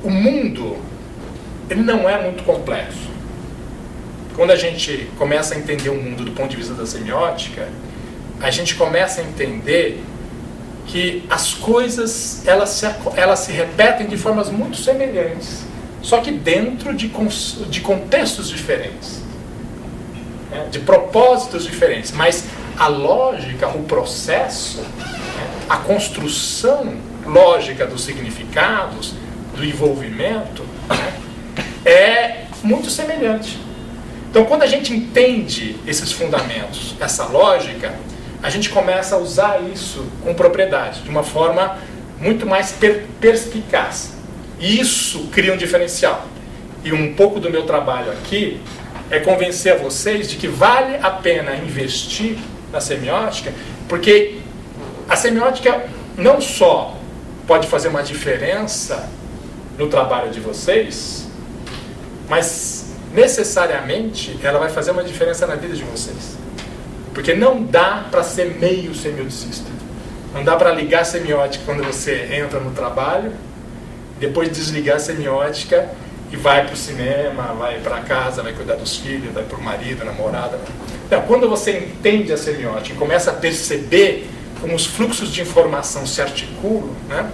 o mundo, ele não é muito complexo. Quando a gente começa a entender o mundo do ponto de vista da semiótica, a gente começa a entender que as coisas elas se repetem de formas muito semelhantes, só que dentro de contextos diferentes, né, de propósitos diferentes. Mas a lógica, o processo, né, a construção lógica dos significados, do envolvimento, né, é muito semelhante. Então, quando a gente entende esses fundamentos, essa lógica, a gente começa a usar isso com propriedade, de uma forma muito mais perspicaz. E isso cria um diferencial. E um pouco do meu trabalho aqui é convencer a vocês de que vale a pena investir na semiótica, porque a semiótica não só pode fazer uma diferença no trabalho de vocês, mas necessariamente ela vai fazer uma diferença na vida de vocês. Porque não dá para ser meio semioticista. Não dá para ligar a semiótica quando você entra no trabalho, depois desligar a semiótica e vai para o cinema, vai para casa, vai cuidar dos filhos, vai para o marido, namorada. Não, quando você entende a semiótica e começa a perceber como os fluxos de informação se articulam, né?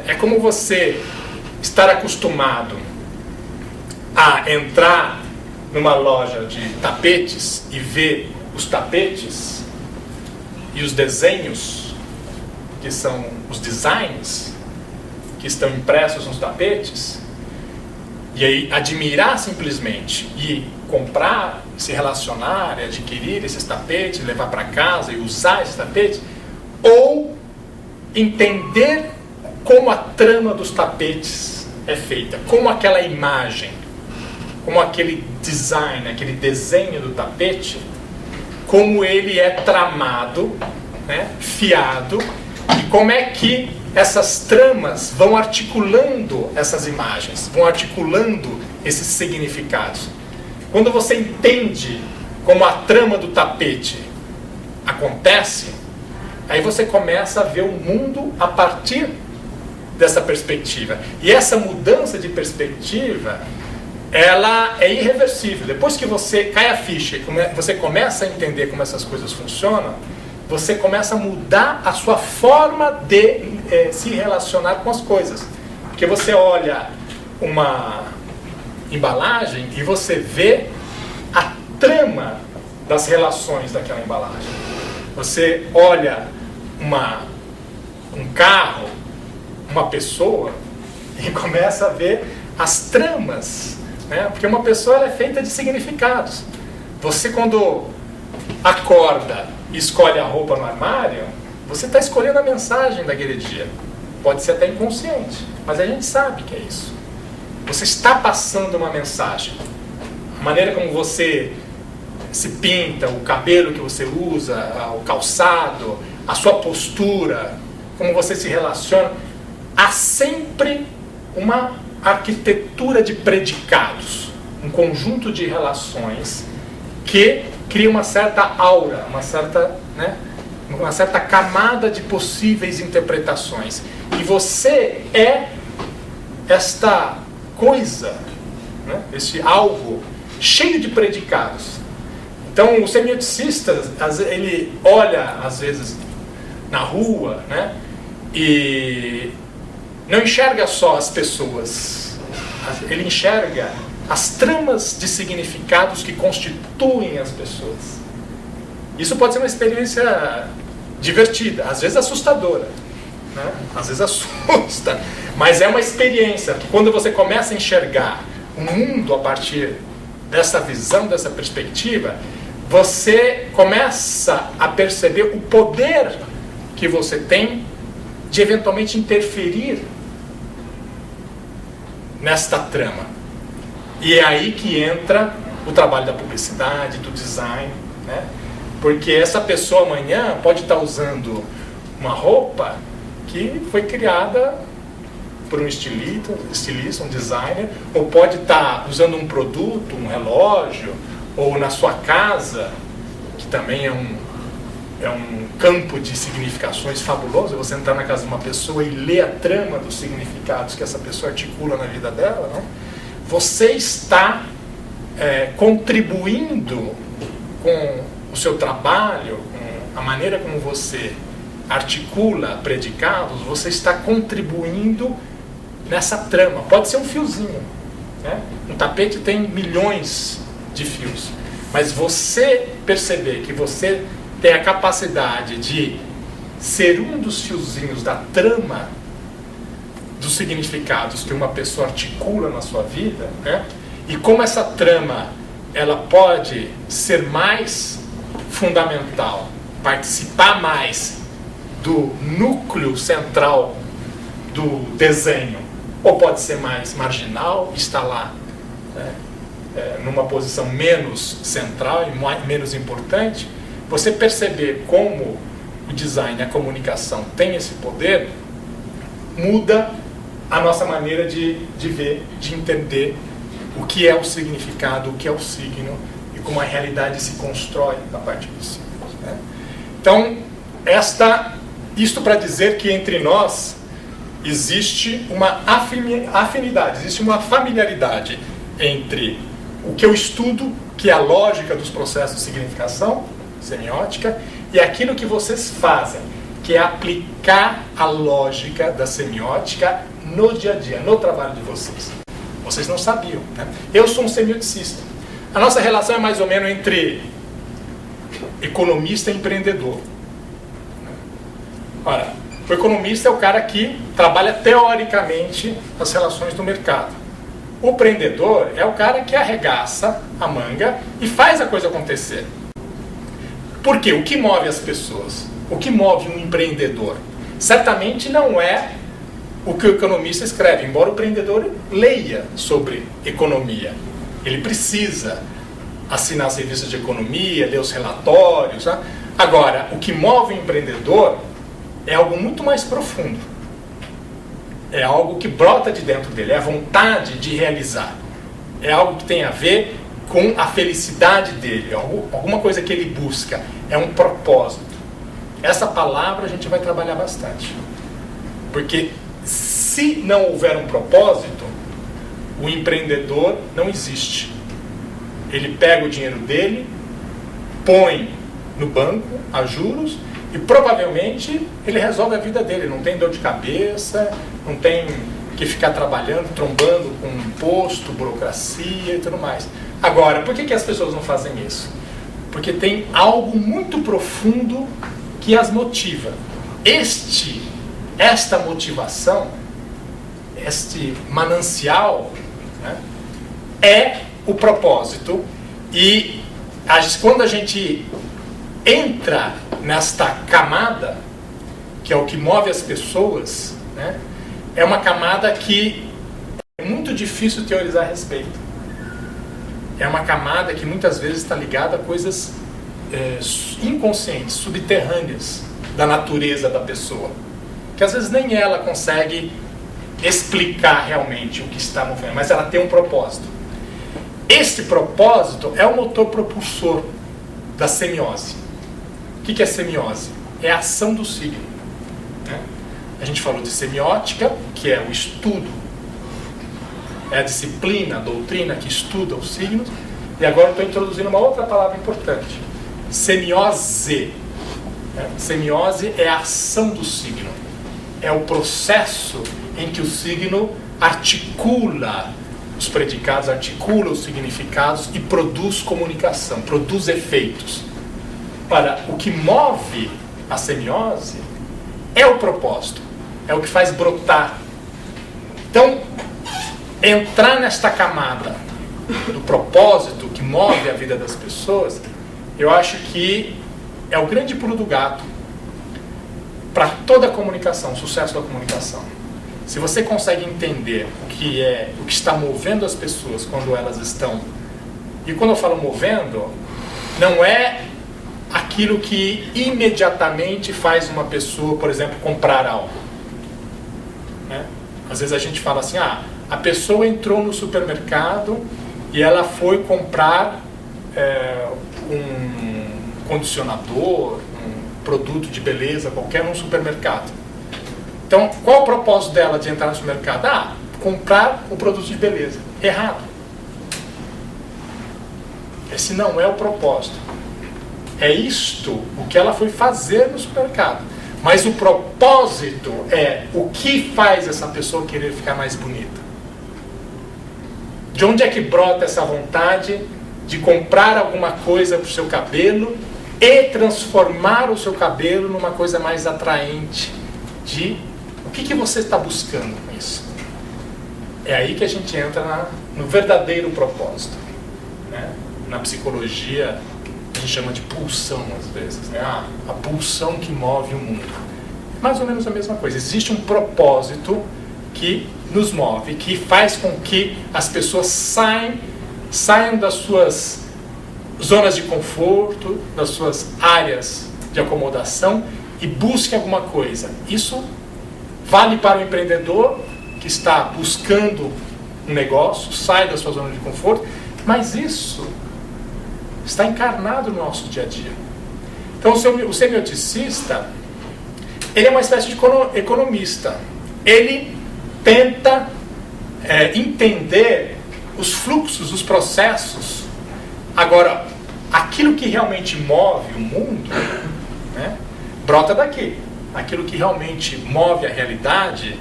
É como você estar acostumado a entrar numa loja de tapetes e ver os tapetes e os desenhos, que são os designs que estão impressos nos tapetes, e aí admirar simplesmente e comprar, se relacionar e adquirir esses tapetes, levar para casa e usar esses tapetes, ou entender como a trama dos tapetes é feita, como aquela imagem, como aquele design, aquele desenho do tapete, como ele é tramado, né, fiado, e como é que essas tramas vão articulando essas imagens, vão articulando esses significados. Quando você entende como a trama do tapete acontece, aí você começa a ver o mundo a partir dessa perspectiva. E essa mudança de perspectiva, ela é irreversível. Depois que você cai a ficha e você começa a entender como essas coisas funcionam, você começa a mudar a sua forma de se relacionar com as coisas. Porque você olha uma embalagem e você vê a trama das relações daquela embalagem. Você olha um carro, uma pessoa, e começa a ver as tramas, né? Porque uma pessoa ela é feita de significados. Você, quando acorda e escolhe a roupa no armário, você está escolhendo a mensagem daquele dia. Pode ser até inconsciente, mas a gente sabe que é isso. Você está passando uma mensagem. A maneira como você se pinta, o cabelo que você usa, o calçado, a sua postura, como você se relaciona, há sempre uma arquitetura de predicados, um conjunto de relações que cria uma certa aura, uma certa camada de possíveis interpretações. E você é esta coisa, né, esse algo cheio de predicados. Então o semioticista, ele olha às vezes na rua, né, e não enxerga só as pessoas, ele enxerga as tramas de significados que constituem as pessoas. Isso pode ser uma experiência divertida, às vezes assustadora, né? Às vezes assusta, mas é uma experiência que quando você começa a enxergar o mundo a partir dessa visão, dessa perspectiva, você começa a perceber o poder que você tem de eventualmente interferir nesta trama. E é aí que entra o trabalho da publicidade, do design, né? Porque essa pessoa amanhã pode estar usando uma roupa que foi criada por um estilista, um designer, ou pode estar usando um produto, um relógio, ou na sua casa, que também é um campo de significações fabuloso, você entrar na casa de uma pessoa e ler a trama dos significados que essa pessoa articula na vida dela, não? Você está contribuindo com o seu trabalho, com a maneira como você articula predicados, você está contribuindo nessa trama. Pode ser um fiozinho, né? Um tapete tem milhões de fios, mas você perceber que você tem a capacidade de ser um dos fiozinhos da trama dos significados que uma pessoa articula na sua vida, né? E como essa trama ela pode ser mais fundamental, participar mais do núcleo central do desenho, ou pode ser mais marginal, estar lá, né, numa posição menos central e menos importante. Você perceber como o design, a comunicação tem esse poder, muda a nossa maneira de ver, de entender o que é o significado, o que é o signo e como a realidade se constrói a partir dos signos, né? Então, isto para dizer que entre nós existe uma afinidade, existe uma familiaridade entre o que eu estudo, que é a lógica dos processos de significação, semiótica, e aquilo que vocês fazem, que é aplicar a lógica da semiótica no dia a dia, no trabalho de vocês. Vocês não sabiam, né? Eu sou um semioticista. A nossa relação é mais ou menos entre economista e empreendedor. Ora, o economista é o cara que trabalha teoricamente as relações do mercado. O empreendedor é o cara que arregaça a manga e faz a coisa acontecer. Por quê? O que move as pessoas? O que move um empreendedor? Certamente não é o que o economista escreve, embora o empreendedor leia sobre economia. Ele precisa assinar serviços de economia, ler os relatórios, né? Agora, o que move o empreendedor é algo muito mais profundo. É algo que brota de dentro dele, é a vontade de realizar. É algo que tem a ver com a felicidade dele, alguma coisa que ele busca, é um propósito. Essa palavra a gente vai trabalhar bastante. Porque se não houver um propósito, o empreendedor não existe. Ele pega o dinheiro dele, põe no banco a juros e provavelmente ele resolve a vida dele. Não tem dor de cabeça, não tem que ficar trabalhando, trombando com imposto, burocracia e tudo mais. Agora, por que as pessoas não fazem isso? Porque tem algo muito profundo que as motiva. Esta motivação, este manancial, né, é o propósito. E quando a gente entra nesta camada, que é o que move as pessoas, né, é uma camada que é muito difícil teorizar a respeito. É uma camada que muitas vezes está ligada a coisas inconscientes, subterrâneas da natureza da pessoa, que às vezes nem ela consegue explicar realmente o que está movendo, mas ela tem um propósito. Este propósito é o motor propulsor da semiose. O que é semiose? É a ação do signo, né? A gente falou de semiótica, que é o estudo, é a disciplina, a doutrina que estuda os signos, e agora eu estou introduzindo uma outra palavra importante, semiose. Semiose é a ação do signo, é o processo em que o signo articula os predicados, articula os significados e produz comunicação, produz efeitos. Ora, o que move a semiose é o propósito, é o que faz brotar. Então, entrar nesta camada do propósito que move a vida das pessoas, eu acho que é o grande pulo do gato para toda a comunicação, o sucesso da comunicação. Se você consegue entender o que está movendo as pessoas quando elas estão... E quando eu falo movendo, não é aquilo que imediatamente faz uma pessoa, por exemplo, comprar algo, né? Às vezes a gente fala assim, a pessoa entrou no supermercado e ela foi comprar um condicionador, produto de beleza qualquer num supermercado. Então, qual o propósito dela de entrar no supermercado? Ah, comprar o produto de beleza. Errado. Esse não é o propósito. É isto o que ela foi fazer no supermercado. Mas o propósito é o que faz essa pessoa querer ficar mais bonita. De onde é que brota essa vontade de comprar alguma coisa para o seu cabelo e transformar o seu cabelo numa coisa mais atraente? O que você está buscando com isso? É aí que a gente entra no verdadeiro propósito. Né? Na psicologia, a gente chama de pulsão, às vezes. Né? A pulsão que move o mundo. Mais ou menos a mesma coisa. Existe um propósito que nos move, que faz com que as pessoas saiam das suas zonas de conforto, das suas áreas de acomodação e busquem alguma coisa. Isso vale para o empreendedor que está buscando um negócio, sai da sua zona de conforto, mas isso está encarnado no nosso dia a dia. Então o semioticista, ele é uma espécie de economista. Ele tenta entender os fluxos, os processos. Agora, aquilo que realmente move o mundo, né, brota daqui. Aquilo que realmente move a realidade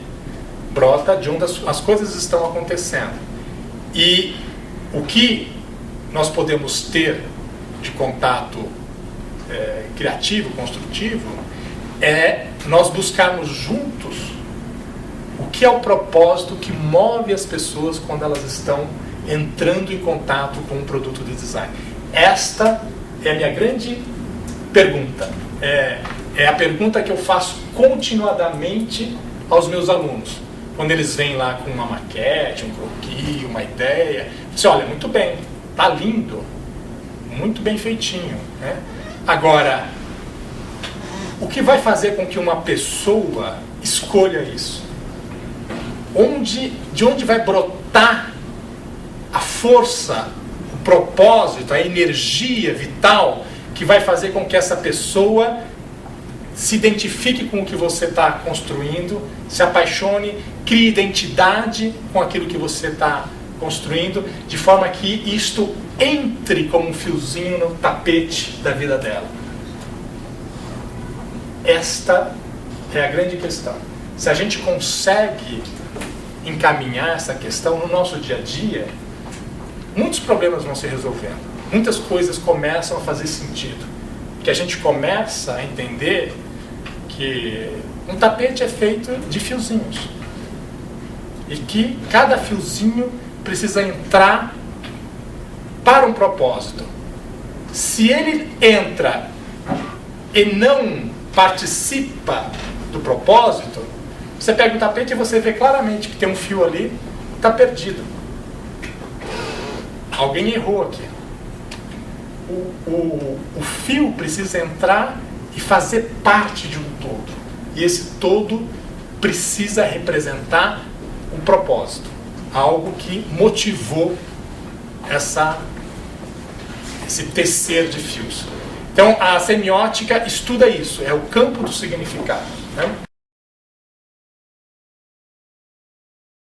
brota de onde as coisas estão acontecendo. E o que nós podemos ter de contato criativo, construtivo, é nós buscarmos juntos o que é o propósito que move as pessoas quando elas estão entrando em contato com um produto de design. Esta é a minha grande pergunta. É a pergunta que eu faço continuadamente aos meus alunos. Quando eles vêm lá com uma maquete, um croquis, uma ideia, você olha, muito bem, tá lindo, muito bem feitinho. Né? Agora, o que vai fazer com que uma pessoa escolha isso? De onde vai brotar a força, o propósito, a energia vital que vai fazer com que essa pessoa se identifique com o que você está construindo, se apaixone, crie identidade com aquilo que você está construindo, de forma que isto entre como um fiozinho no tapete da vida dela. Esta é a grande questão. Se a gente consegue encaminhar essa questão no nosso dia a dia, muitos problemas vão se resolvendo. Muitas coisas começam a fazer sentido. Que a gente começa a entender que um tapete é feito de fiozinhos. E que cada fiozinho precisa entrar para um propósito. Se ele entra e não participa do propósito, você pega o tapete e você vê claramente que tem um fio ali, está perdido. Alguém errou aqui. O fio precisa entrar e fazer parte de um todo. E esse todo precisa representar um propósito. Algo que motivou esse tecer de fios. Então, a semiótica estuda isso, é o campo do significado. Né?